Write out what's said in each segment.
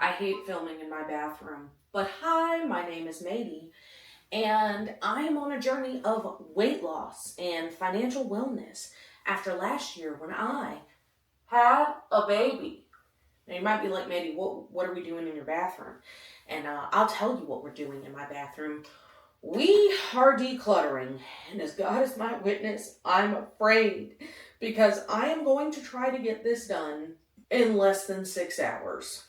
I hate filming in my bathroom. But hi, my name is Maddie, and I am on a journey of weight loss and financial wellness after last year when I had a baby. Now you might be like, Maddie, what are we doing in your bathroom? And I'll tell you what we're doing in my bathroom. We are decluttering, and as God is my witness, I'm afraid because I am going to try to get this done in less than 6 hours.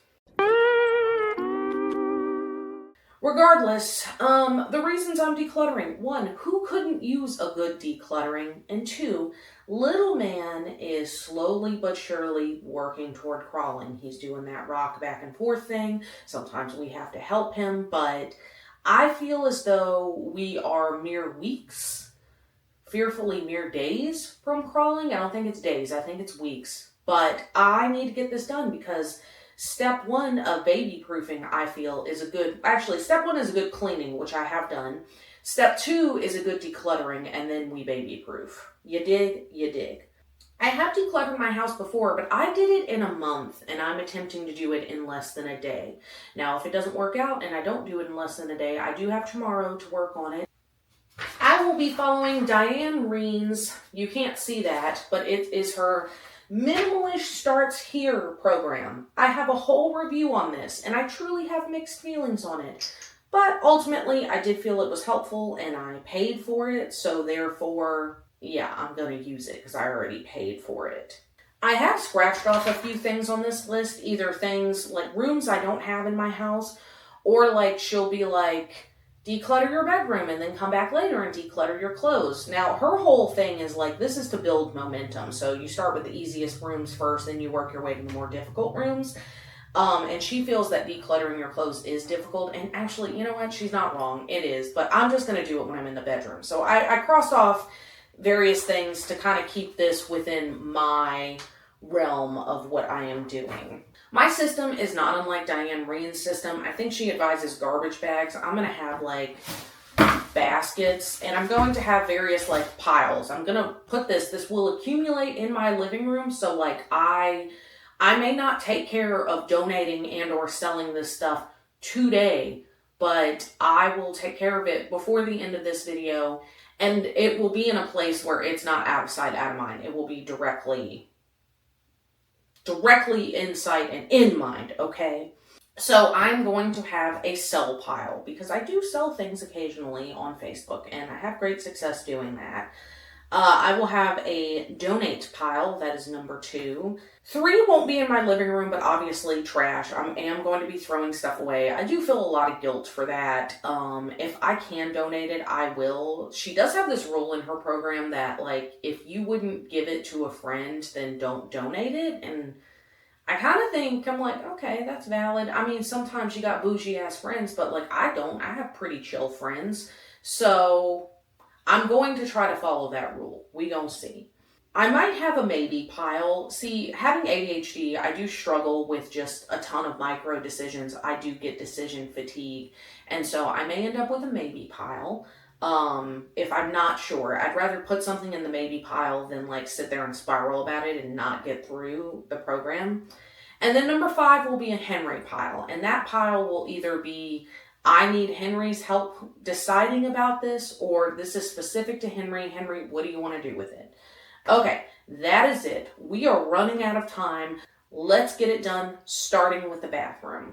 Regardless, the reasons I'm decluttering: one, who couldn't use a good decluttering? And two, little man is slowly but surely working toward crawling. He's doing that rock back and forth thing. Sometimes we have to help him, but I feel as though we are mere weeks, fearfully mere days from crawling. I don't think it's days, I think it's weeks. But I need to get this done because step one of baby proofing, I feel, is a good, actually, step one is a good cleaning, which I have done. Step two is a good decluttering, and then we baby proof. You dig? You dig. I have decluttered my house before, but I did it in a month, and I'm attempting to do it in less than a day. Now, if it doesn't work out and I don't do it in less than a day, I do have tomorrow to work on it. I will be following Diane Reen's, you can't see that, but it is her Minimalist Starts Here program. I have a whole review on this, and I truly have mixed feelings on it. But ultimately, I did feel it was helpful, and I paid for it, so therefore, yeah, I'm going to use it because I already paid for it. I have scratched off a few things on this list, either things like rooms I don't have in my house, or like she'll be like, declutter your bedroom and then come back later and declutter your clothes. Now, her whole thing is like, this is to build momentum. So you start with the easiest rooms first, then you work your way to the more difficult rooms. And she feels that decluttering your clothes is difficult. And actually, you know what? She's not wrong. It is. But I'm just going to do it when I'm in the bedroom. So I crossed off various things to kind of keep this within my realm of what I am doing. My system is not unlike Diane Reen's system. I think she advises garbage bags. I'm going to have like baskets, and I'm going to have various like piles. I'm going to put this will accumulate in my living room. So like I may not take care of donating and or selling this stuff today, but I will take care of it before the end of this video. And it will be in a place where it's not out of sight, out of mind. It will be directly in sight and in mind, okay? So I'm going to have a sell pile because I do sell things occasionally on Facebook and I have great success doing that. I will have a donate pile, that is number 2. 3 won't be in my living room, but obviously trash. I am going to be throwing stuff away. I do feel a lot of guilt for that. If I can donate it, I will. She does have this rule in her program that, like, if you wouldn't give it to a friend, then don't donate it. And I kind of think, I'm like, okay, that's valid. I mean, sometimes you got bougie-ass friends, but, like, I don't. I have pretty chill friends. So I'm going to try to follow that rule. We gonna see. I might have a maybe pile. See, having ADHD, I do struggle with just a ton of micro decisions. I do get decision fatigue. And so I may end up with a maybe pile. If I'm not sure, I'd rather put something in the maybe pile than like sit there and spiral about it and not get through the program. And then number 5 will be a Henry pile. And that pile will either be, I need Henry's help deciding about this, or this is specific to Henry. Henry, what do you want to do with it? Okay, that is it. We are running out of time. Let's get it done, starting with the bathroom.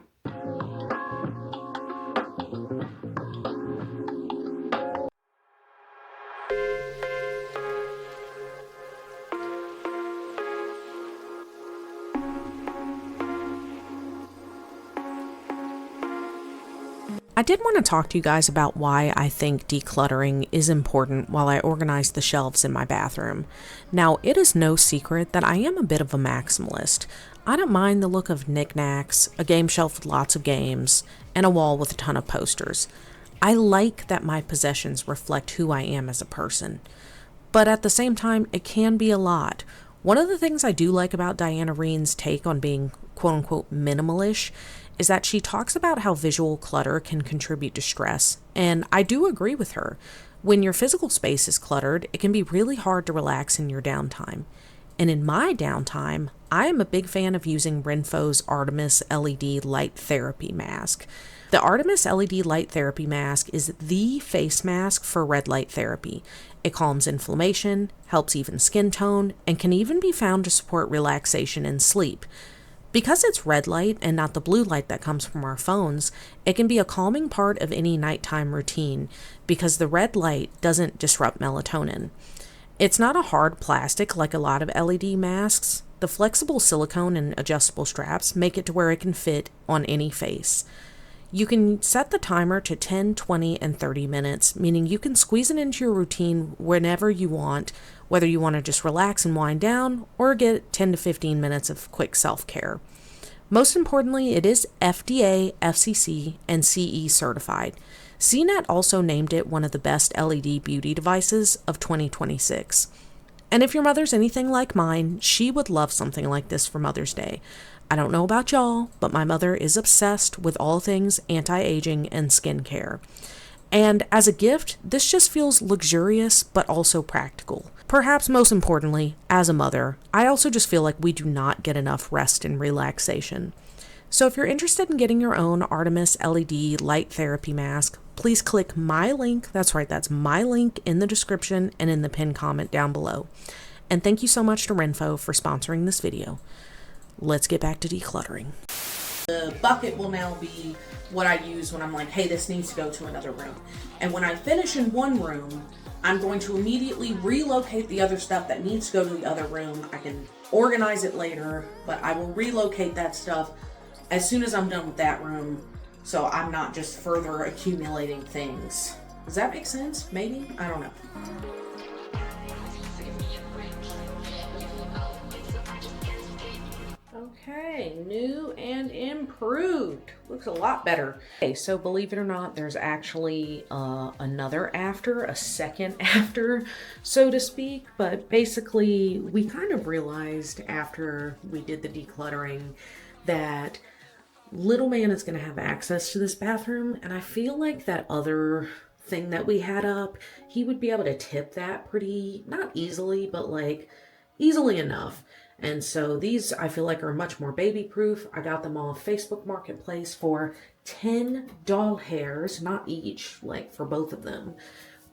I did want to talk to you guys about why I think decluttering is important while I organize the shelves in my bathroom. Now, it is no secret that I am a bit of a maximalist. I don't mind the look of knickknacks, a game shelf with lots of games, and a wall with a ton of posters. I like that my possessions reflect who I am as a person. But at the same time, it can be a lot. One of the things I do like about Diana Reen's take on being quote-unquote minimalish is that she talks about how visual clutter can contribute to stress, and I do agree with her. When your physical space is cluttered, it can be really hard to relax in your downtime. And in my downtime, I am a big fan of using Renpho's Artemis LED Light Therapy Mask. The Artemis LED Light Therapy Mask is the face mask for red light therapy. It calms inflammation, helps even skin tone, and can even be found to support relaxation and sleep. Because it's red light and not the blue light that comes from our phones, it can be a calming part of any nighttime routine because the red light doesn't disrupt melatonin. It's not a hard plastic like a lot of LED masks. The flexible silicone and adjustable straps make it to where it can fit on any face. You can set the timer to 10, 20, and 30 minutes, meaning you can squeeze it into your routine whenever you want, whether you want to just relax and wind down or get 10 to 15 minutes of quick self-care. Most importantly, it is FDA, FCC, and CE certified. CNET also named it one of the best LED beauty devices of 2026. And if your mother's anything like mine, she would love something like this for Mother's Day. I don't know about y'all, but my mother is obsessed with all things anti-aging and skincare. And as a gift, this just feels luxurious but also practical. Perhaps most importantly, as a mother, I also just feel like we do not get enough rest and relaxation. So if you're interested in getting your own Artemis LED light therapy mask, please click my link. That's right, that's my link in the description and in the pinned comment down below. And thank you so much to Renpho for sponsoring this video. Let's get back to decluttering. The bucket will now be what I use when I'm like, hey, this needs to go to another room. And when I finish in one room, I'm going to immediately relocate the other stuff that needs to go to the other room. I can organize it later, but I will relocate that stuff as soon as I'm done with that room, so I'm not just further accumulating things. Does that make sense? Maybe? I don't know. Okay, new and improved. Looks a lot better. Okay, so believe it or not, there's actually another after, a second after, so to speak. But basically, we kind of realized after we did the decluttering that little man is going to have access to this bathroom, and I feel like that other thing that we had up, he would be able to tip that pretty, not easily, but like easily enough. And so these I feel like are much more baby proof. I got them off Facebook Marketplace for 10 doll hairs, not each, like for both of them,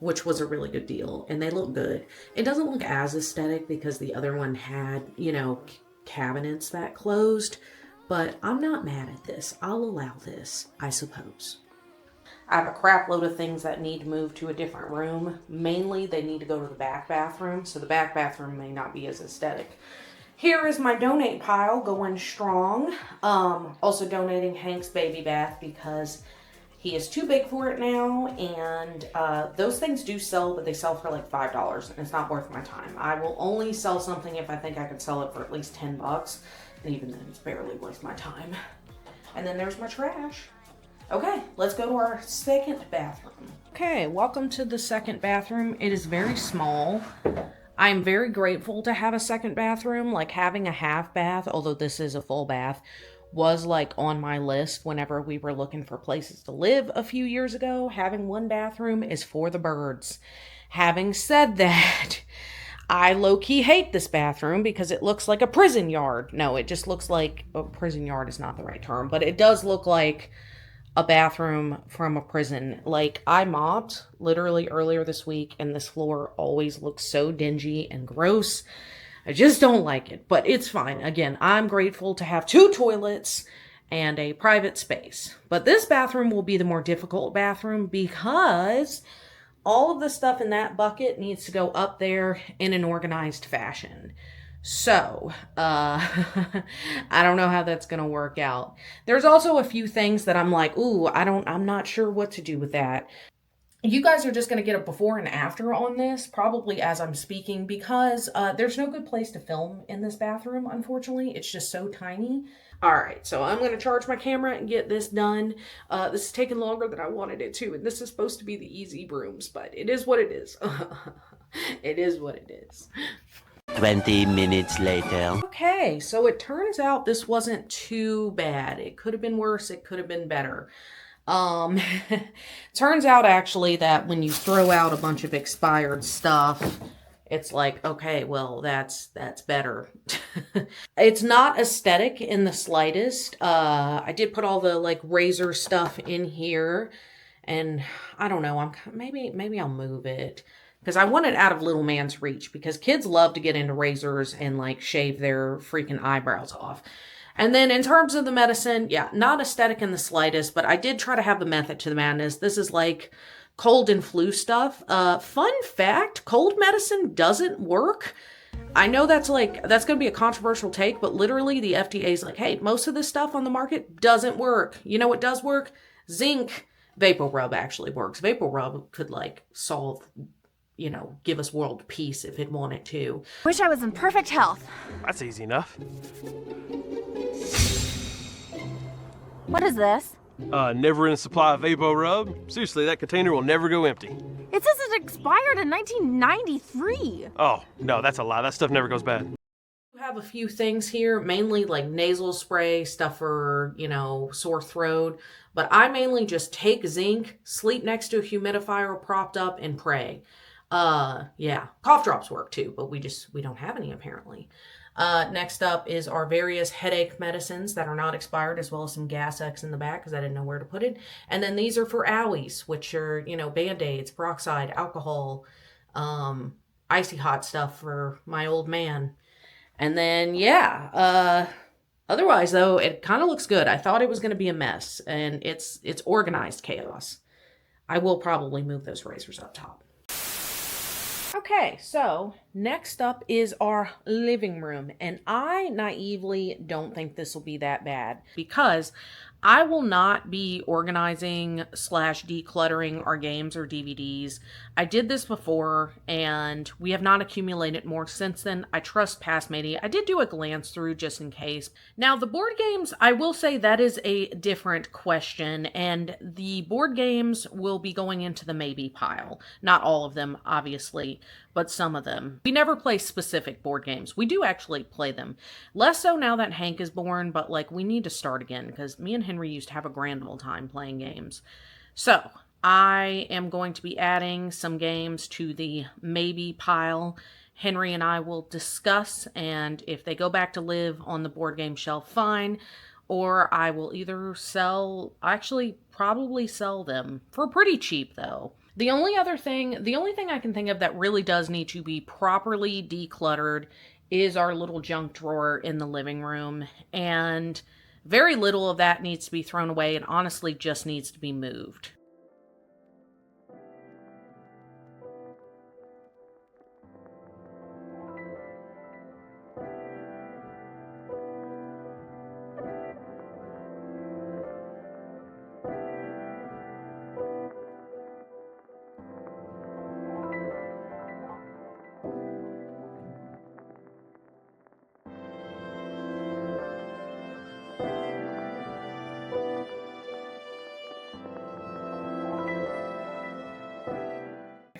which was a really good deal. And they look good. It doesn't look as aesthetic because the other one had, you know, cabinets that closed. But I'm not mad at this. I'll allow this, I suppose. I have a crap load of things that need to move to a different room. Mainly, they need to go to the back bathroom, so the back bathroom may not be as aesthetic. Here is my donate pile going strong. Also donating Hank's baby bath because he is too big for it now, and those things do sell, but they sell for like $5, and it's not worth my time. I will only sell something if I think I could sell it for at least 10 bucks. And even then, it's barely worth my time. And then there's my trash. Okay, let's go to our second bathroom. Okay, welcome to the second bathroom. It is very small. I'm very grateful to have a second bathroom. Like having a half bath, although this is a full bath, was like on my list whenever we were looking for places to live a few years ago. Having one bathroom is for the birds. Having said that, I low-key hate this bathroom because it looks like a prison yard. No, it just looks like, a prison yard is not the right term, but it does look like a bathroom from a prison. Like, I mopped literally earlier this week, and this floor always looks so dingy and gross. I just don't like it, but it's fine. Again, I'm grateful to have 2 toilets and a private space. But this bathroom will be the more difficult bathroom because all of the stuff in that bucket needs to go up there in an organized fashion. So, I don't know how that's going to work out. There's also a few things that I'm like, ooh, I'm not sure what to do with that. You guys are just going to get a before and after on this, probably as I'm speaking, because there's no good place to film in this bathroom, unfortunately. It's just so tiny. All right, so I'm going to charge my camera and get this done. This is taking longer than I wanted it to, and this is supposed to be the easy rooms, but it is what it is. It is what it is. 20 minutes later. Okay, so it turns out this wasn't too bad. It could have been worse. It could have been better. Turns out actually that when you throw out a bunch of expired stuff, it's like, okay, well, that's better. It's not aesthetic in the slightest. I did put all the like razor stuff in here, and I don't know, maybe I'll move it because I want it out of little man's reach, because kids love to get into razors and like shave their freaking eyebrows off. And then in terms of the medicine, yeah, not aesthetic in the slightest, but I did try to have the method to the madness. This is like cold and flu stuff. Fun fact, cold medicine doesn't work. I know that's going to be a controversial take, but literally the FDA is like, hey, most of this stuff on the market doesn't work. You know what does work? Zinc. Vapor Rub actually works. Vapor Rub could like solve, give us world peace if it wanted to. Wish I was in perfect health. That's easy enough. What is this? Never-ending supply of Vapor Rub. Seriously, that container will never go empty. It says it expired in 1993. Oh, no, that's a lie. That stuff never goes bad. I have a few things here, mainly like nasal spray, stuff for, sore throat. But I mainly just take zinc, sleep next to a humidifier propped up, and pray. Yeah, cough drops work too, but we don't have any apparently. Next up is our various headache medicines that are not expired, as well as some Gas X in the back because I didn't know where to put it. And then these are for owies, which are, Band-Aids, peroxide, alcohol, icy hot stuff for my old man. And then, yeah, otherwise though, it kind of looks good. I thought it was going to be a mess, and it's organized chaos. I will probably move those razors up top. Okay, so next up is our living room, and I naively don't think this will be that bad because I will not be organizing / decluttering our games or DVDs. I did this before, and we have not accumulated more since then. I trust past media. I did do a glance through just in case. Now, the board games, I will say that is a different question, and the board games will be going into the maybe pile. Not all of them, obviously, but some of them. We never play specific board games. We do actually play them. Less so now that Hank is born, but like we need to start again because me and Henry used to have a grand old time playing games. So I am going to be adding some games to the maybe pile. Henry and I will discuss, and if they go back to live on the board game shelf, fine. Or I will either probably sell them for pretty cheap though. The only thing I can think of that really does need to be properly decluttered is our little junk drawer in the living room. And very little of that needs to be thrown away and honestly just needs to be moved.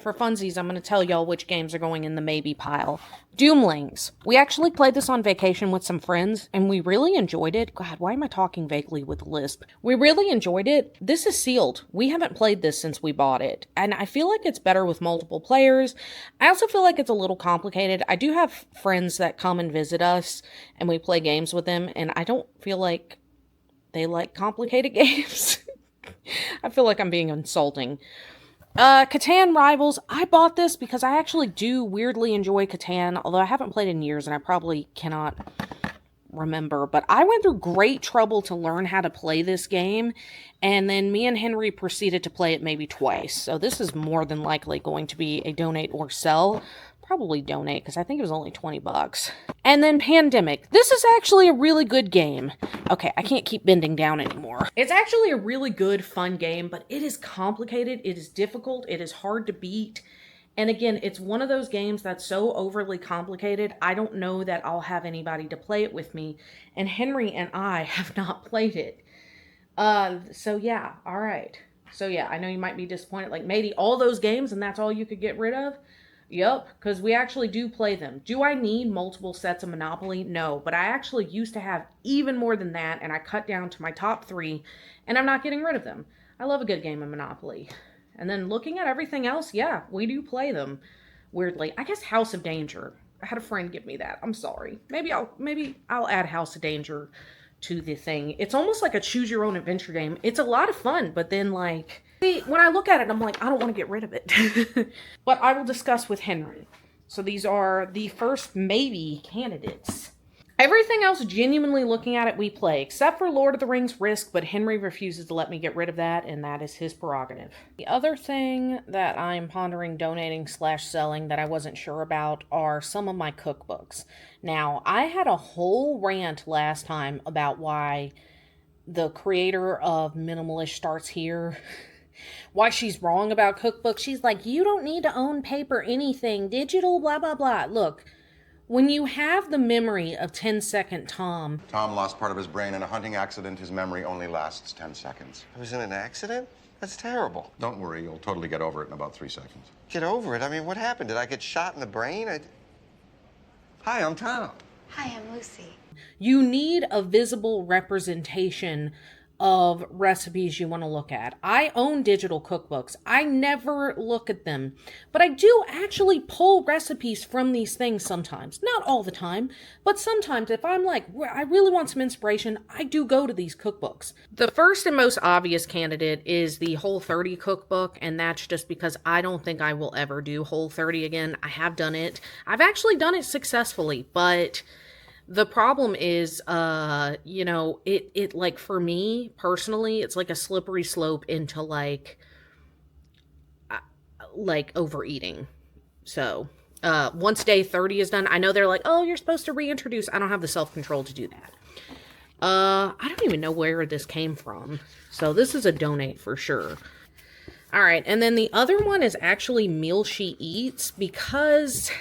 For funsies, I'm going to tell y'all which games are going in the maybe pile. Doomlings. We actually played this on vacation with some friends, and we really enjoyed it. God, why am I talking vaguely with a lisp? We really enjoyed it. This is sealed. We haven't played this since we bought it, and I feel like it's better with multiple players. I also feel like it's a little complicated. I do have friends that come and visit us, and we play games with them, and I don't feel like they like complicated games. I feel like I'm being insulting. Catan Rivals, I bought this because I actually do weirdly enjoy Catan, although I haven't played in years and I probably cannot remember, but I went through great trouble to learn how to play this game, and then me and Henry proceeded to play it maybe twice, so this is more than likely going to be a donate or sell. Probably donate, because I think it was only $20. And then Pandemic. This is actually a really good game. Okay, I can't keep bending down anymore. It's actually a really good, fun game, but it is complicated, it is difficult, it is hard to beat. And again, it's one of those games that's so overly complicated, I don't know that I'll have anybody to play it with me. And Henry and I have not played it. So yeah, alright. So yeah, I know you might be disappointed, like, Maddie, all those games and that's all you could get rid of? Yep, because we actually do play them. Do I need multiple sets of Monopoly? No, but I actually used to have even more than that, and I cut down to my top 3, and I'm not getting rid of them. I love a good game of Monopoly. And then looking at everything else, yeah, we do play them. weirdly. I guess House of Danger. I had a friend give me that. I'm sorry. Maybe I'll add House of Danger to the thing. It's almost like a choose your own adventure game. It's a lot of fun, but then like, see, when I look at it, I'm like, I don't want to get rid of it. But I will discuss with Henry. So these are the first maybe candidates. Everything else, genuinely looking at it, we play, except for Lord of the Rings Risk, but Henry refuses to let me get rid of that, and that is his prerogative. The other thing that I'm pondering donating / selling that I wasn't sure about are some of my cookbooks. Now, I had a whole rant last time about why the creator of Minimalist Starts Here, why she's wrong about cookbooks. She's like, you don't need to own paper anything, digital, blah, blah, blah. Look. When you have the memory of 10-second Tom... Tom lost part of his brain in a hunting accident. His memory only lasts 10 seconds. I was in an accident? That's terrible. Don't worry, you'll totally get over it in about 3 seconds. Get over it? I mean, what happened? Did I get shot in the brain? Hi, I'm Tom. Hi, I'm Lucy. You need a visible representation of recipes you want to look at. I own digital cookbooks. I never look at them, but I do actually pull recipes from these things sometimes. Not all the time, but sometimes if I'm like, I really want some inspiration, I do go to these cookbooks. The first and most obvious candidate is the Whole30 cookbook, and that's just because I don't think I will ever do Whole30 again. I have done it. I've actually done it successfully, but the problem is, you know, it like for me personally, it's like a slippery slope into like overeating. So, once day 30 is done, I know they're like, oh, you're supposed to reintroduce. I don't have the self-control to do that. I don't even know where this came from. So this is a donate for sure. All right. And then the other one is actually Meal She Eats, because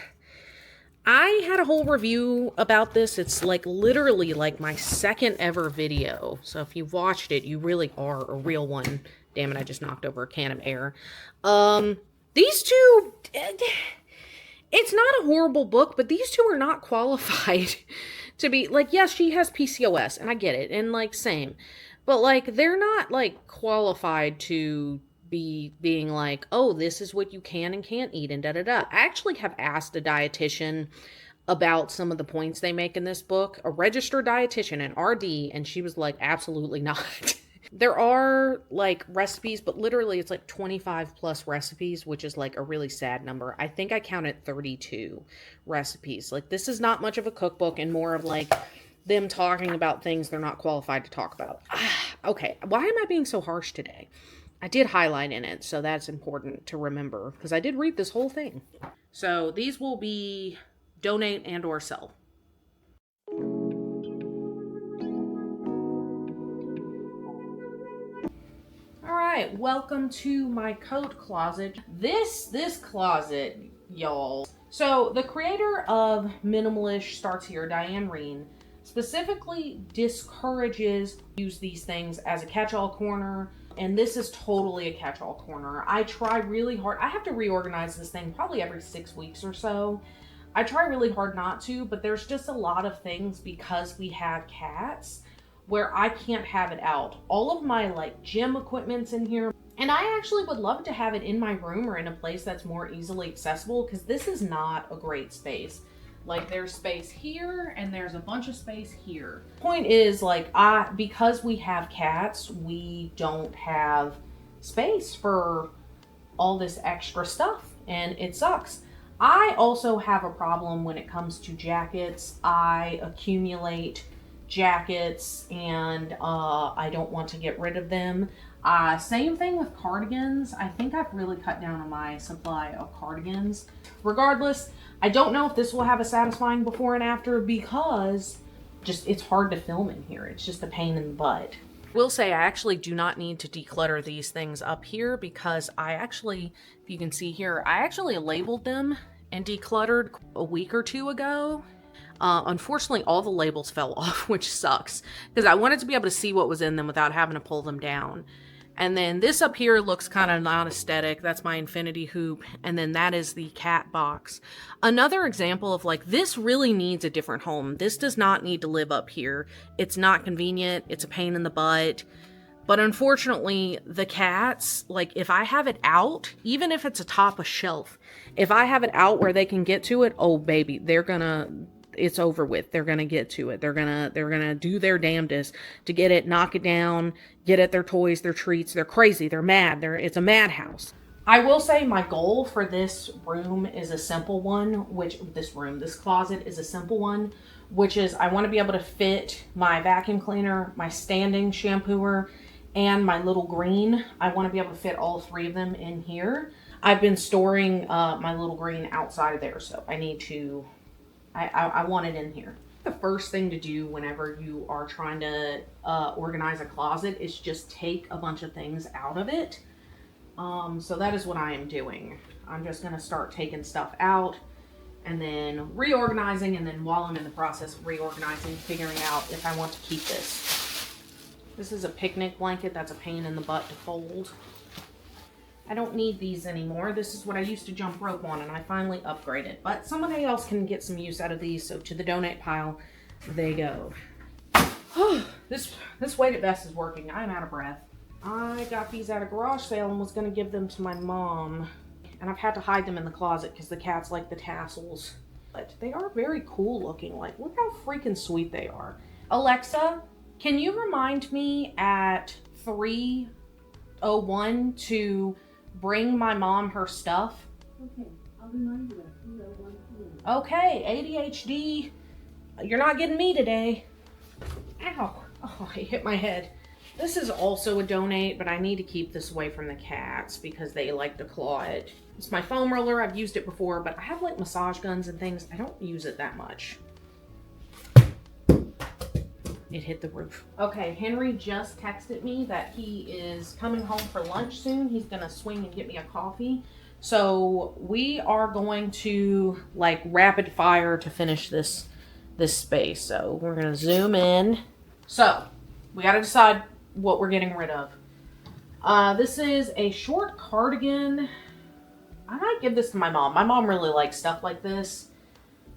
I had a whole review about this. It's like literally like my second ever video. So if you've watched it, you really are a real one. Damn it, I just knocked over a can of air. These two, it's not a horrible book, but these two are not qualified to be, like, yes, she has PCOS, and I get it, and like, same. But like, they're not like qualified to be being like, oh, this is what you can and can't eat and da-da-da. I actually have asked a dietitian about some of the points they make in this book, a registered dietitian, an RD, and she was like, absolutely not. There are like recipes, but literally it's like 25 plus recipes, which is like a really sad number. I think I counted 32 recipes. Like, this is not much of a cookbook and more of like them talking about things they're not qualified to talk about. Okay, why am I being so harsh today? I did highlight in it, so that's important to remember, because I did read this whole thing. So these will be donate and or sell. All right, welcome to my coat closet. This closet, y'all. So the creator of Minimalist Starts Here, Diane Reen, specifically discourages use these things as a catch-all corner. And this is totally a catch-all corner. I try really hard. I have to reorganize this thing probably every 6 weeks or so. I try really hard not to, but there's just a lot of things because we have cats where I can't have it out. All of my like gym equipment's in here. And I actually would love to have it in my room or in a place that's more easily accessible, because this is not a great space. Like, there's space here and there's a bunch of space here. Point is, like, because we have cats, we don't have space for all this extra stuff, and it sucks. I also have a problem when it comes to jackets. I accumulate jackets and I don't want to get rid of them. Same thing with cardigans. I think I've really cut down on my supply of cardigans. Regardless, I don't know if this will have a satisfying before and after, because just it's hard to film in here. It's just a pain in the butt. Will say I actually do not need to declutter these things up here, because I actually, if you can see here, I actually labeled them and decluttered a week or two ago. Unfortunately, all the labels fell off, which sucks, because I wanted to be able to see what was in them without having to pull them down. And then this up here looks kind of not aesthetic. That's my infinity hoop. And then that is the cat box. Another example of like, this really needs a different home. This does not need to live up here. It's not convenient. It's a pain in the butt. But unfortunately, the cats, like if I have it out, even if it's atop a shelf, if I have it out where they can get to it, oh baby, it's over with. They're gonna get to it. They're gonna do their damnedest to get it, knock it down, get at their toys, their treats. They're crazy. They're mad. It's a madhouse. I will say my goal for this room is a simple one, this closet is a simple one, which is I want to be able to fit my vacuum cleaner, my standing shampooer, and my little green. I want to be able to fit all three of them in here. I've been storing my little green outside of there, so I need to, I want it in here. The first thing to do whenever you are trying to organize a closet is just take a bunch of things out of it. So that is what I am doing. I'm just going to start taking stuff out and then reorganizing, and then while I'm in the process of reorganizing, figuring out if I want to keep this. This is a picnic blanket that's a pain in the butt to fold. I don't need these anymore. This is what I used to jump rope on, and I finally upgraded. But somebody else can get some use out of these, so to the donate pile they go. This weighted vest is working. I'm out of breath. I got these at a garage sale and was going to give them to my mom. And I've had to hide them in the closet because the cats like the tassels. But they are very cool looking. Like, look how freaking sweet they are. Alexa, can you remind me at 3:01 to bring my mom her stuff? Okay, I'll remind you at 3:01 p.m. Okay, ADHD, you're not getting me today. Ow, oh, I hit my head. This is also a donate, but I need to keep this away from the cats because they like to claw it. It's my foam roller. I've used it before, but I have like massage guns and things. I don't use it that much. It hit the roof. Okay, Henry just texted me that he is coming home for lunch soon. He's gonna swing and get me a coffee. So we are going to like rapid fire to finish this space. So we're gonna zoom in. So we gotta decide what we're getting rid of. This is a short cardigan. I might give this to my mom. My mom really likes stuff like this.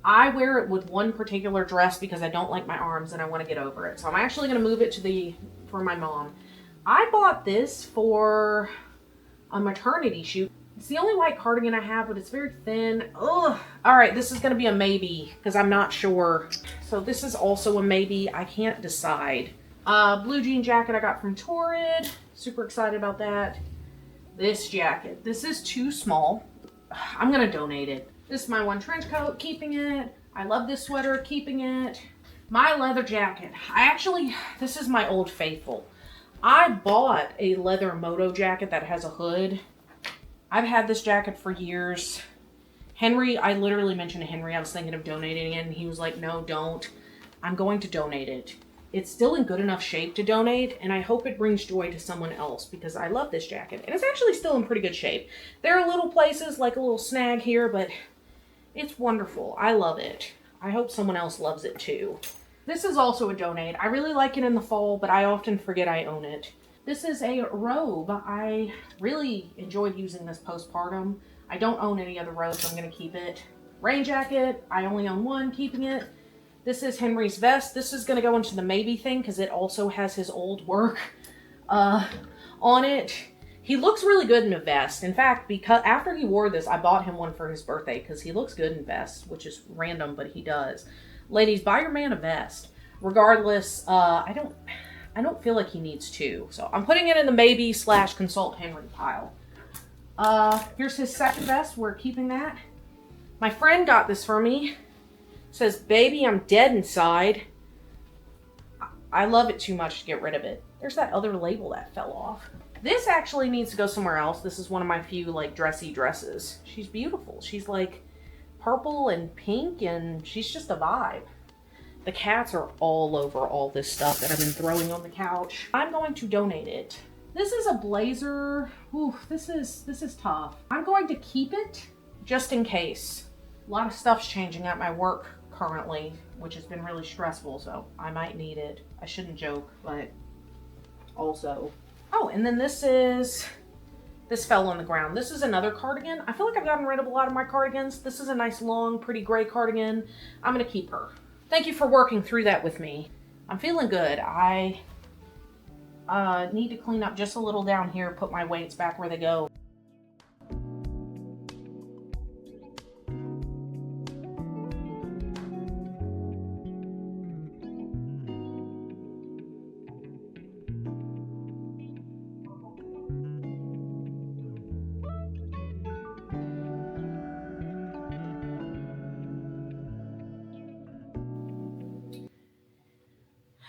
I wear it with one particular dress because I don't like my arms and I want to get over it. So I'm actually going to move it for my mom. I bought this for a maternity shoot. It's the only white cardigan I have, but it's very thin. Ugh. All right, this is going to be a maybe because I'm not sure. So this is also a maybe. I can't decide. Blue jean jacket I got from Torrid. Super excited about that. This jacket. This is too small. I'm going to donate it. This is my one trench coat, keeping it. I love this sweater, keeping it. My leather jacket. This is my old faithful. I bought a leather moto jacket that has a hood. I've had this jacket for years. Henry, I literally mentioned to Henry I was thinking of donating it, and he was like, no, don't. I'm going to donate it. It's still in good enough shape to donate, and I hope it brings joy to someone else because I love this jacket. And it's actually still in pretty good shape. There are little places, like a little snag here, but it's wonderful. I love it. I hope someone else loves it too. This is also a donate. I really like it in the fall, but I often forget I own it. This is a robe. I really enjoyed using this postpartum. I don't own any other robes, so I'm going to keep it. Rain jacket. I only own one, keeping it. This is Henry's vest. This is going to go into the maybe thing because it also has his old work on it. He looks really good in a vest. In fact, because after he wore this, I bought him one for his birthday because he looks good in vests, which is random, but he does. Ladies, buy your man a vest. Regardless, I don't feel like he needs two. So I'm putting it in the maybe / consult Henry pile. Here's his second vest. We're keeping that. My friend got this for me. It says, baby, I'm dead inside. I love it too much to get rid of it. There's that other label that fell off. This actually needs to go somewhere else. This is one of my few like dressy dresses. She's beautiful. She's like purple and pink and she's just a vibe. The cats are all over all this stuff that I've been throwing on the couch. I'm going to donate it. This is a blazer. Ooh, this is tough. I'm going to keep it just in case. A lot of stuff's changing at my work currently, which has been really stressful, so I might need it. I shouldn't joke, but also. Oh, and then this fell on the ground. This is another cardigan. I feel like I've gotten rid of a lot of my cardigans. This is a nice long, pretty gray cardigan. I'm gonna keep her. Thank you for working through that with me. I'm feeling good. Need to clean up just a little down here, put my weights back where they go.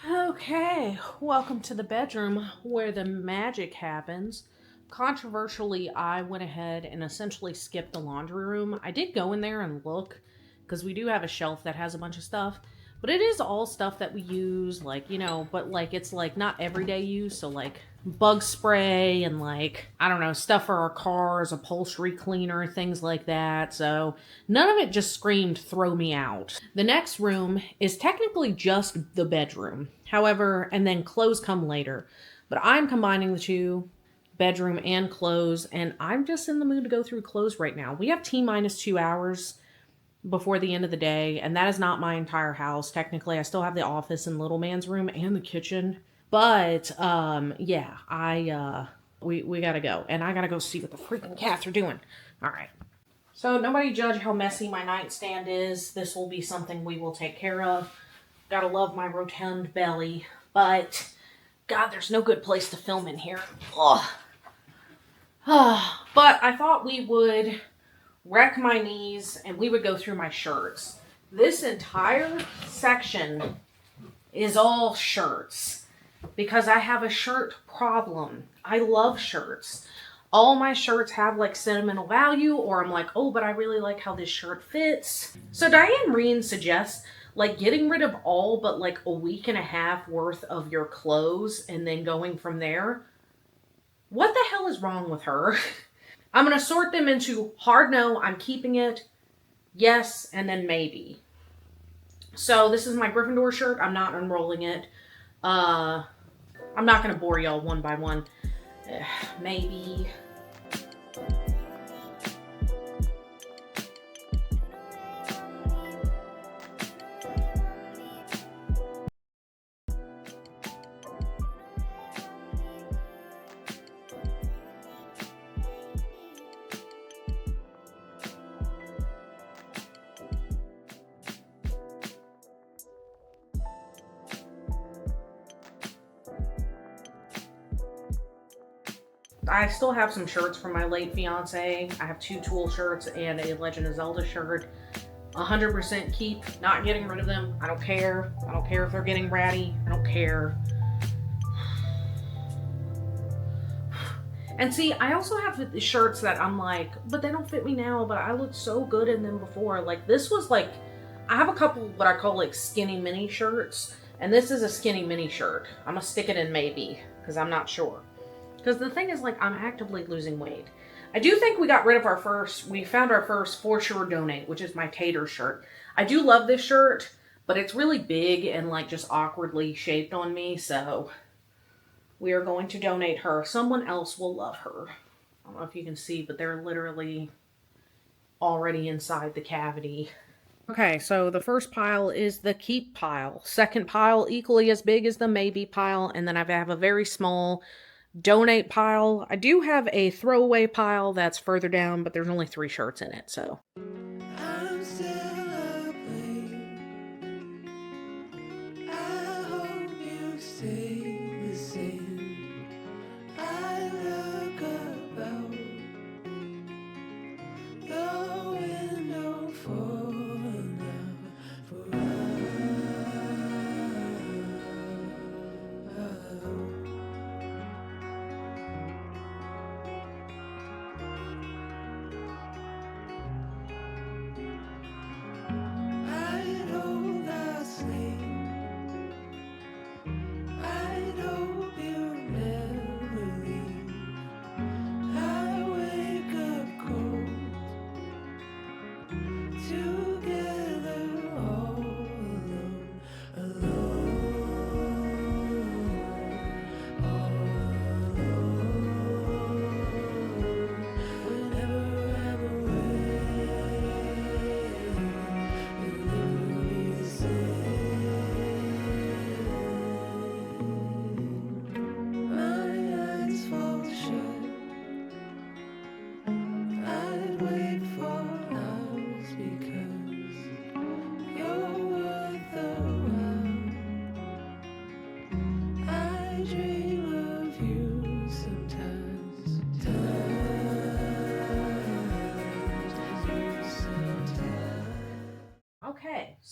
Okay, welcome to the bedroom where the magic happens. Controversially, I went ahead and essentially skipped the laundry room. I did go in there and look because we do have a shelf that has a bunch of stuff, but it is all stuff that we use, like, you know, but like it's like not everyday use, so like bug spray and like, I don't know, stuff for our cars, upholstery cleaner, things like that. So none of it just screamed throw me out. The next room is technically just the bedroom. However, and then clothes come later, but I'm combining the two, bedroom and clothes, and I'm just in the mood to go through clothes right now. We have T-minus 2 hours before the end of the day, and that is not my entire house. Technically, I still have the office and little man's room and the kitchen. But, yeah, we gotta go. And I gotta go see what the freaking cats are doing. Alright. So, nobody judge how messy my nightstand is. This will be something we will take care of. Gotta love my rotund belly. But, God, there's no good place to film in here. Ugh. But I thought we would wreck my knees and we would go through my shirts. This entire section is all shirts. Because I have a shirt problem. I love shirts. All my shirts have like sentimental value, or I'm like, oh, but I really like how this shirt fits. So Diane Reen suggests like getting rid of all but like a week and a half worth of your clothes and then going from there. What the hell is wrong with her? I'm going to sort them into hard no, I'm keeping it, yes, and then maybe. So this is my Gryffindor shirt. I'm not unrolling it. I'm not going to bore y'all one by one. Maybe. I still have some shirts from my late fiance. I have 2 Tool shirts and a Legend of Zelda shirt. 100% keep, not getting rid of them. I don't care. I don't care if they're getting ratty. I don't care. And see, I also have the shirts that I'm like, but they don't fit me now, but I looked so good in them before. Like this was like, I have a couple what I call like skinny mini shirts. And this is a skinny mini shirt. I'm gonna stick it in maybe, because I'm not sure. Because the thing is, like, I'm actively losing weight. I do think we got rid of we found our first For Sure Donate, which is my tater shirt. I do love this shirt, but it's really big and, like, just awkwardly shaped on me, so we are going to donate her. Someone else will love her. I don't know if you can see, but they're literally already inside the cavity. Okay, so the first pile is the keep pile. Second pile, equally as big as the maybe pile, and then I have a very small donate pile. I do have a throwaway pile that's further down, but there's only 3 shirts in it, so. I'm still up late. I hope you stay the same. I look about the window for now, for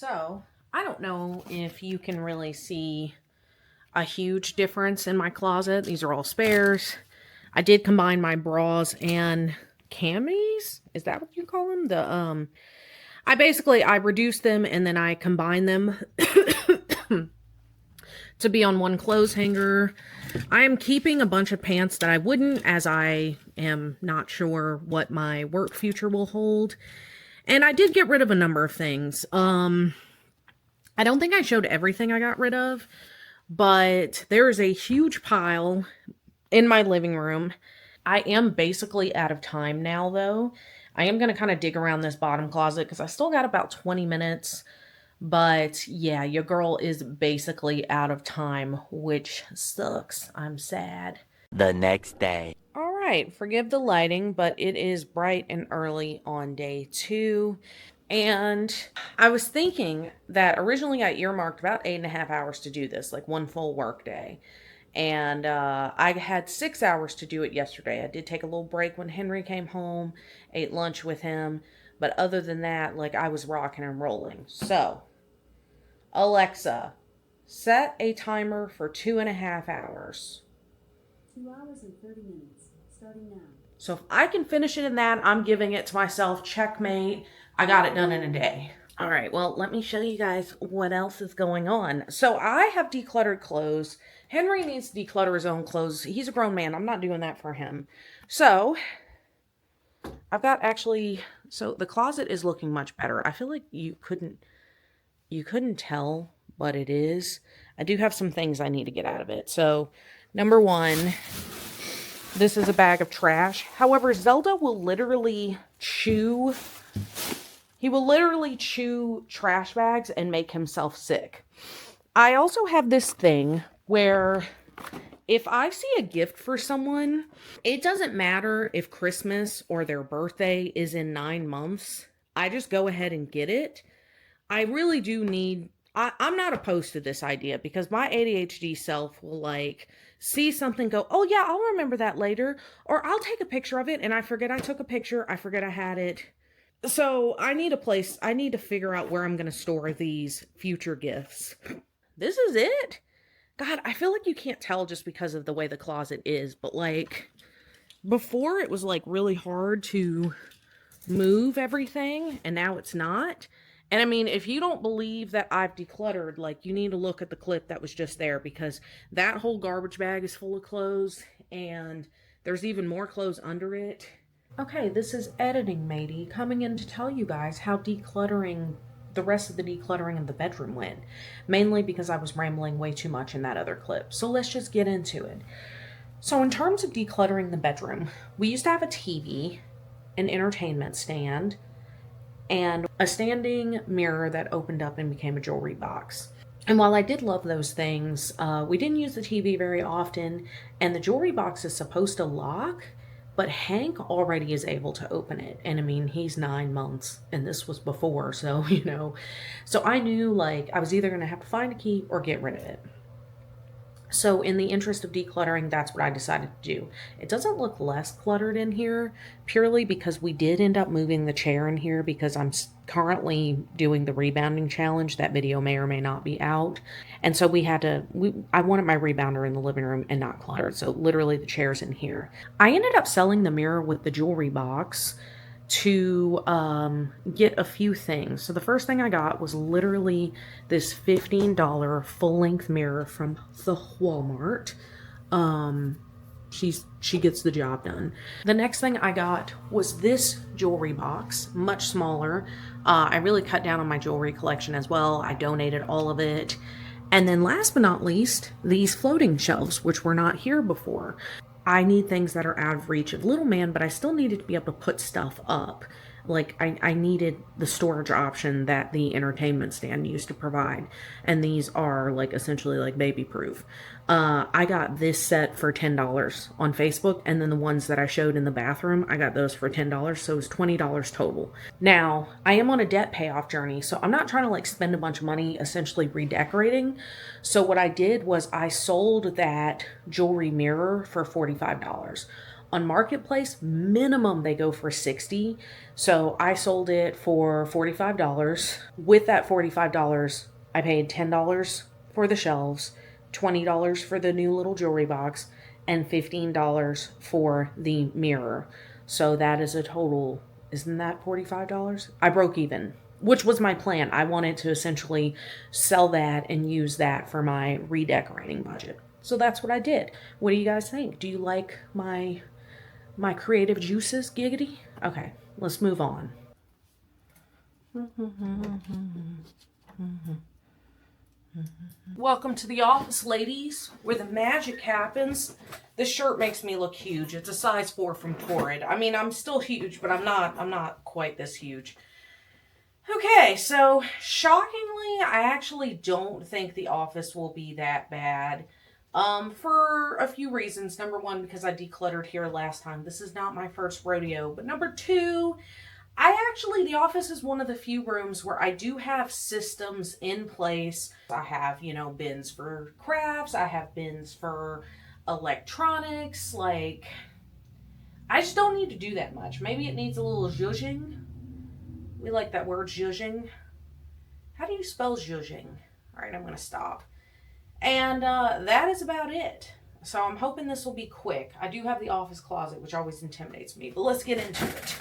So, I don't know if you can really see a huge difference in my closet. These are all spares. I did combine my bras and camis. Is that what you call them? I reduced them and then I combined them to be on one clothes hanger. I am keeping a bunch of pants that I wouldn't, as I am not sure what my work future will hold. And I did get rid of a number of things. I don't think I showed everything I got rid of, but there is a huge pile in my living room. I am basically out of time now, though. I am going to kind of dig around this bottom closet because I still got about 20 minutes. But yeah, your girl is basically out of time, which sucks. I'm sad. The next day. All right, forgive the lighting, but it is bright and early on day 2. And I was thinking that originally I earmarked about 8.5 hours to do this, like one full work day. And I had 6 hours to do it yesterday. I did take a little break when Henry came home, ate lunch with him. But other than that, like, I was rocking and rolling. So, Alexa, set a timer for 2.5 hours. 2 hours and 30 minutes, starting now. So if I can finish it in that, I'm giving it to myself. Checkmate. I got it done in a day. All right, well, let me show you guys what else is going on. So I have decluttered clothes. Henry needs to declutter his own clothes. He's a grown man. I'm not doing that for him. So I've got so the closet is looking much better. I feel like you couldn't tell, but it is. I do have some things I need to get out of it. So number 1, this is a bag of trash. However, Zelda will literally chew trash bags and make himself sick. I also have this thing where if I see a gift for someone, it doesn't matter if Christmas or their birthday is in 9 months. I just go ahead and get it. I really do need... I'm not opposed to this idea because my ADHD self will like see something, go, oh yeah, I'll remember that later. Or I'll take a picture of it and I forget I took a picture. I forget I had it. So I need to figure out where I'm going to store these future gifts. This is it. God, I feel like you can't tell just because of the way the closet is, but like before it was like really hard to move everything and now it's not. And I mean, if you don't believe that I've decluttered, like, you need to look at the clip that was just there because that whole garbage bag is full of clothes and there's even more clothes under it. Okay, this is editing Maddie coming in to tell you guys how the rest of the decluttering of the bedroom went. Mainly because I was rambling way too much in that other clip. So let's just get into it. So in terms of decluttering the bedroom, we used to have a TV, an entertainment stand, and a standing mirror that opened up and became a jewelry box. And while I did love those things, we didn't use the TV very often, and the jewelry box is supposed to lock, but Hank already is able to open it. And I mean, he's 9 months, and this was before, so, you know. So I knew, like, I was either going to have to find a key or get rid of it. So in the interest of decluttering, that's what I decided to do. It doesn't look less cluttered in here, purely because we did end up moving the chair in here because I'm currently doing the rebounding challenge. That video may or may not be out. And so I wanted my rebounder in the living room and not cluttered. So literally the chair's in here. I ended up selling the mirror with the jewelry box to get a few things. So the first thing I got was literally this $15 full-length mirror from the Walmart. She gets the job done. The next thing I got was this jewelry box, much smaller. I really cut down on my jewelry collection as well. I donated all of it. And then last but not least, these floating shelves, which were not here before. I need things that are out of reach of little man, but I still needed to be able to put stuff up. Like, I needed the storage option that the entertainment stand used to provide. And these are, like, essentially, like, baby-proof. I got this set for $10 on Facebook, and then the ones that I showed in the bathroom, I got those for $10, so it was $20 total. Now, I am on a debt payoff journey, so I'm not trying to, like, spend a bunch of money essentially redecorating. So what I did was I sold that jewelry mirror for $45. On Marketplace, minimum they go for $60. So I sold it for $45. With that $45, I paid $10 for the shelves, $20 for the new little jewelry box, and $15 for the mirror. So that is a total, isn't that $45? I broke even, which was my plan. I wanted to essentially sell that and use that for my redecorating budget. So that's what I did. What do you guys think? Do you like my creative juices, giggity? Okay, let's move on. Welcome to the office, ladies, where the magic happens. This shirt makes me look huge. It's a size 4 from Torrid. I mean, I'm still huge, but I'm not quite this huge. Okay, so shockingly, I actually don't think the office will be that bad. For a few reasons. Number one, because I decluttered here last time. This is not my first rodeo. But number two, the office is one of the few rooms where I do have systems in place. I have, bins for crafts. I have bins for electronics. Like, I just don't need to do that much. Maybe it needs a little zhuzhing. We like that word, zhuzhing. How do you spell zhuzhing? All right, I'm going to stop. And that is about it. So I'm hoping this will be quick. I do have the office closet, which always intimidates me, but let's get into it.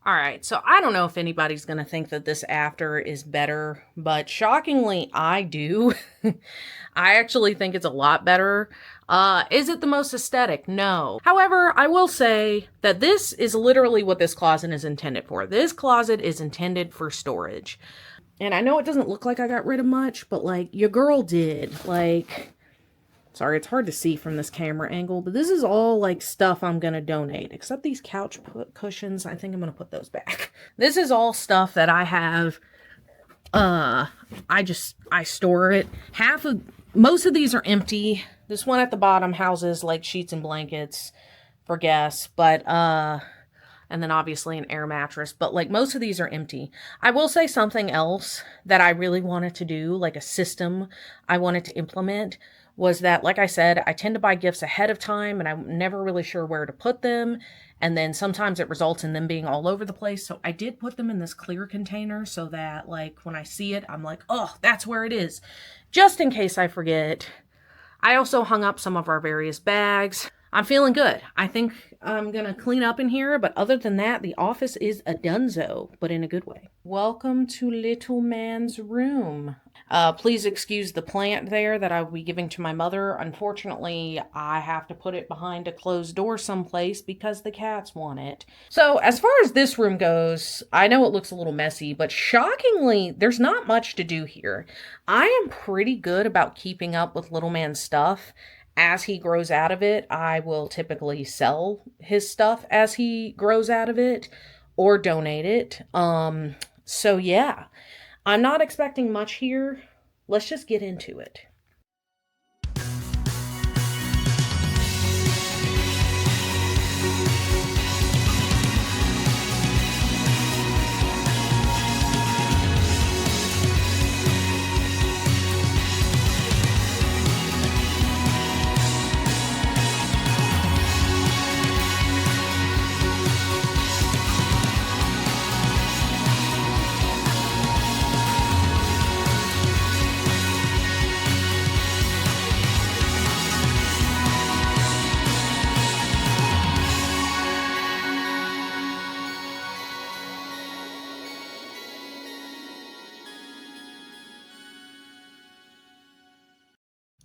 All right, so I don't know if anybody's going to think that this after is better, but shockingly, I do. I actually think it's a lot better. Is it the most aesthetic? No. However, I will say that this is literally what this closet is intended for. This closet is intended for storage. And I know it doesn't look like I got rid of much, but like your girl did. Like, sorry, it's hard to see from this camera angle, but this is all like stuff I'm going to donate, except these couch cushions. I think I'm going to put those back. This is all stuff that I have. I store it. Most of these are empty. This one at the bottom houses like sheets and blankets for guests, but, and then obviously an air mattress, but like most of these are empty. I will say something else that I really wanted to do, like a system I wanted to implement, was that, like I said, I tend to buy gifts ahead of time and I'm never really sure where to put them. And then sometimes it results in them being all over the place. So I did put them in this clear container so that like when I see it, I'm like, oh, that's where it is. Just in case I forget. I also hung up some of our various bags. I'm feeling good. I think I'm gonna clean up in here, but other than that, the office is a dunzo, but in a good way. Welcome to little man's room. Please excuse the plant there that I will be giving to my mother. Unfortunately, I have to put it behind a closed door someplace because the cats want it. So as far as this room goes, I know it looks a little messy, but shockingly, there's not much to do here. I am pretty good about keeping up with little man's stuff. As he grows out of it, I will typically sell his stuff as he grows out of it or donate it. So yeah, I'm not expecting much here. Let's just get into it.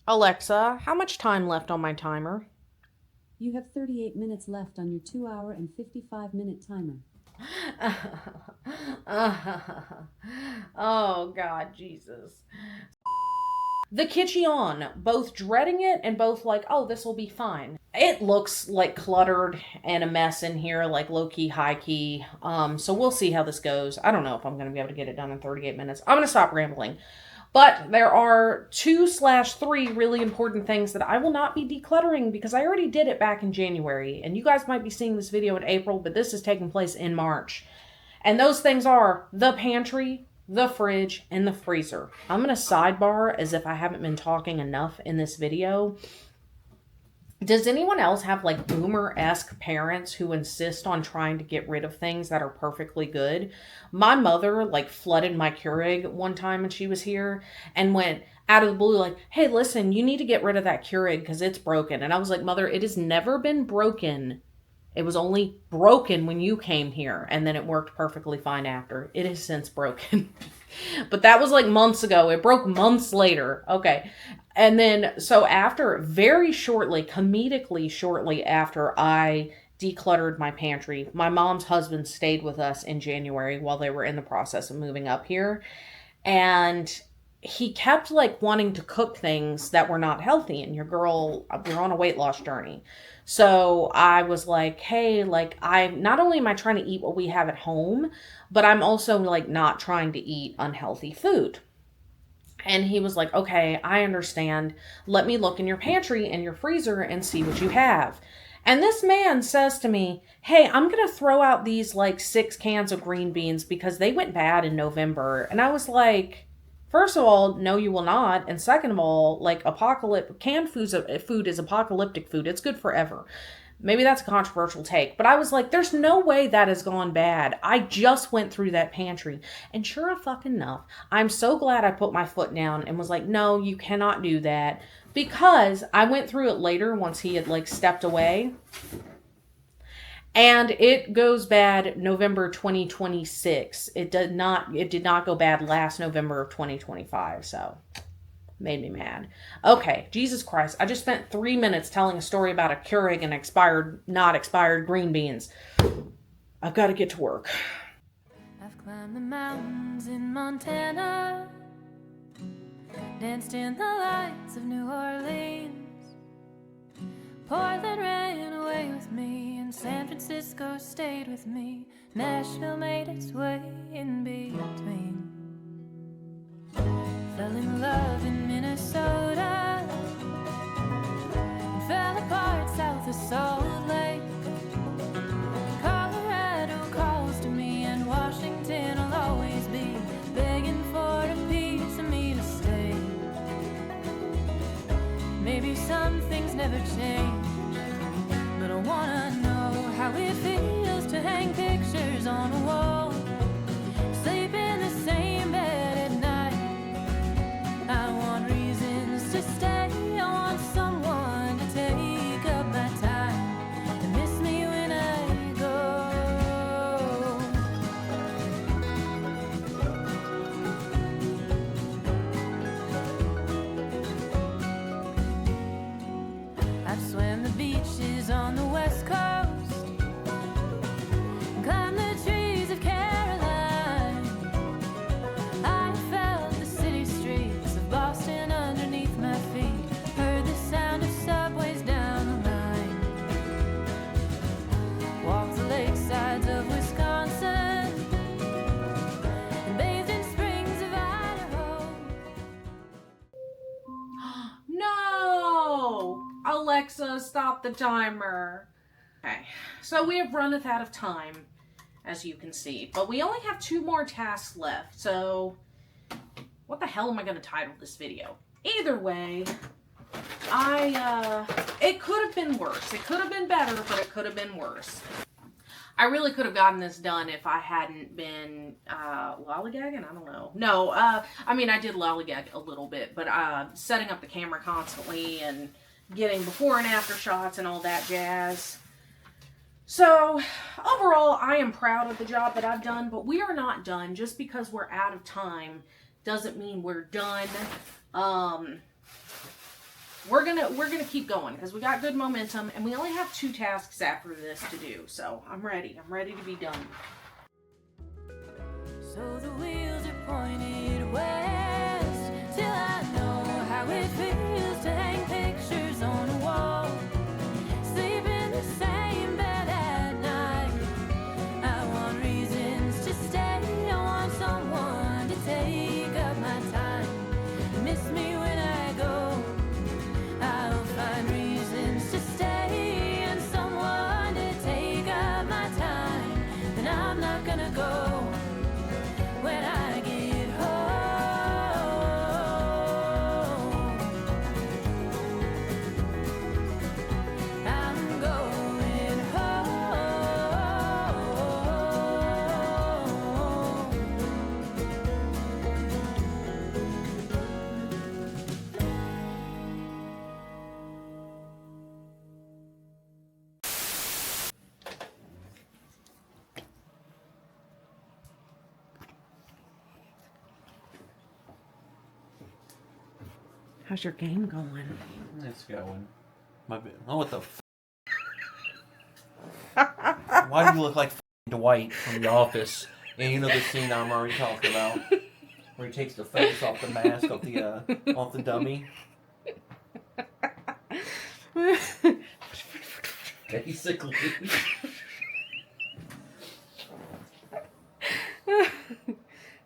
Alexa, how much time left on my timer? You have 38 minutes left on your 2-hour and 55-minute timer. Oh, God, Jesus. The kitchen, both dreading it and both like, oh, this will be fine. It looks like cluttered and a mess in here, like low-key, high-key. So we'll see how this goes. I don't know if I'm going to be able to get it done in 38 minutes. I'm going to stop rambling. But there are 2/3 really important things that I will not be decluttering because I already did it back in January. And you guys might be seeing this video in April, but this is taking place in March. And those things are the pantry, the fridge, and the freezer. I'm going to sidebar as if I haven't been talking enough in this video. Does anyone else have like boomer-esque parents who insist on trying to get rid of things that are perfectly good? My mother like flooded my Keurig one time when she was here and went out of the blue like, hey, listen, you need to get rid of that Keurig because it's broken. And I was like, Mother, it has never been broken. It was only broken when you came here, and then it worked perfectly fine after. It has since broken. But that was like months ago. It broke months later. Okay. And then, so after, very shortly, comedically shortly after I decluttered my pantry, my mom's husband stayed with us in January while they were in the process of moving up here. And he kept like wanting to cook things that were not healthy. And your girl, we're on a weight loss journey. So I was like, hey, like not only am I trying to eat what we have at home, but I'm also like not trying to eat unhealthy food. And he was like, okay, I understand. Let me look in your pantry and your freezer and see what you have. And this man says to me, hey, I'm going to throw out these like 6 cans of green beans because they went bad in November. And I was like, first of all, no, you will not. And second of all, like canned food is apocalyptic food. It's good forever. Maybe that's a controversial take, but I was like, there's no way that has gone bad. I just went through that pantry. And sure fucking enough, I'm so glad I put my foot down and was like, no, you cannot do that. Because I went through it later once he had like stepped away. And it goes bad November 2026. It did not go bad last November of 2025, so made me mad. Okay, Jesus Christ. I just spent 3 minutes telling a story about a Keurig and not expired green beans. I've got to get to work. I've climbed the mountains in Montana, danced in the lights of New Orleans. Portland ran away with me, and San Francisco stayed with me. Nashville made its way in between. Fell in love in Minnesota, and fell apart south of Salt Lake. Colorado calls to me, and Washington will always be begging for a piece of me to stay. Maybe some things never change, but I wanna know how it feels to hang pictures on a wall, sleep in the same bed at night. I want reasons to stay stop the timer. Okay, so we have runneth out of time, as you can see. But we only have 2 more tasks left, so what the hell am I going to title this video? Either way, it could have been worse. It could have been better, but it could have been worse. I really could have gotten this done if I hadn't been lollygagging. I don't know. No, I mean, I did lollygag a little bit, but setting up the camera constantly and getting before and after shots and all that jazz. So overall, I am proud of the job that I've done, but we are not done. Just because we're out of time doesn't mean we're done. We're gonna keep going because we got good momentum, and we only have 2 tasks after this to do. So I'm ready. I'm ready to be done. So the wheels are pointed west till I know how it feels to hang pictures on a wall, sleep in the same bed at night. I want reasons to stay. I want someone to take up my time. Miss me when I go. I'll find reasons to stay and someone to take up my time. And I'm not gonna go when I get home. I'm going home. How's your game going? It's going. My bad. Oh, what the Why do you look like Dwight from The Office? And you know the scene I'm already talking about, where he takes the face off the mask off the dummy. Basically.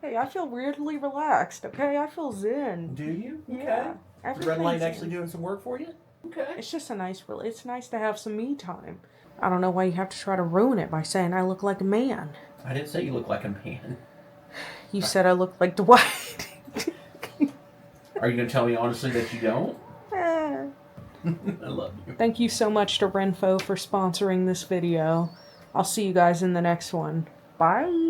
Hey, I feel weirdly relaxed, okay? I feel zen. Do you? Okay. Yeah. The red light actually doing some work for you? Okay. It's just it's nice to have some me time. I don't know why you have to try to ruin it by saying I look like a man. I didn't say you look like a man. You said I look like Dwight. Are you going to tell me honestly that you don't? Eh. I love you. Thank you so much to Renfo for sponsoring this video. I'll see you guys in the next one. Bye.